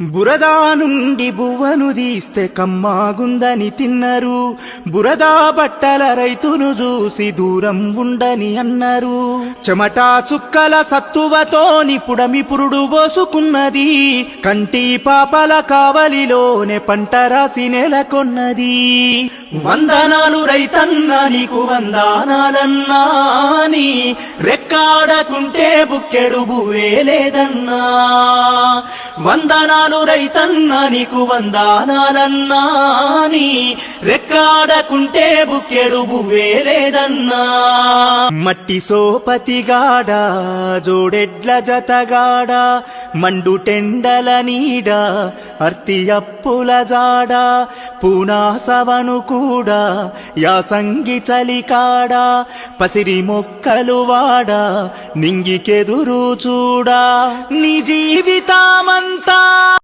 బురదా నుండి బువ్వను తీస్తే కమ్మాగుందని తిన్నరు. బురదా బట్టల రైతును చూసి దూరం ఉండని అన్నారు. చెమటా చుక్కల సత్తువతోని పుడమి పురుడు పోసుకున్నది. కంటి పాపల కావలిలోనే పంట రాసి నెలకొన్నది. వందనాలు రైతన్నా నీకు వందనాలన్నా, నీ రెక్కాడకుంటే బుక్కెడు బువ్వే లేదన్నా. వందనాలు రైతన్నా నీకు వందనాలన్నా, నీ రెక్కాడకుంటే బుక్కెడు బువ్వే లేదన్నా. మట్టి సోపతిగాడ జోడెడ్ల జతగాడ, మండు టెండల నీడ అర్తి అప్పుల జాడ, పూనాసవను కూడా యాసంగి చలికాడ, పసిరి మొక్కలు వాడ నింగికెదురు చూడా. నీ జీవితమంతా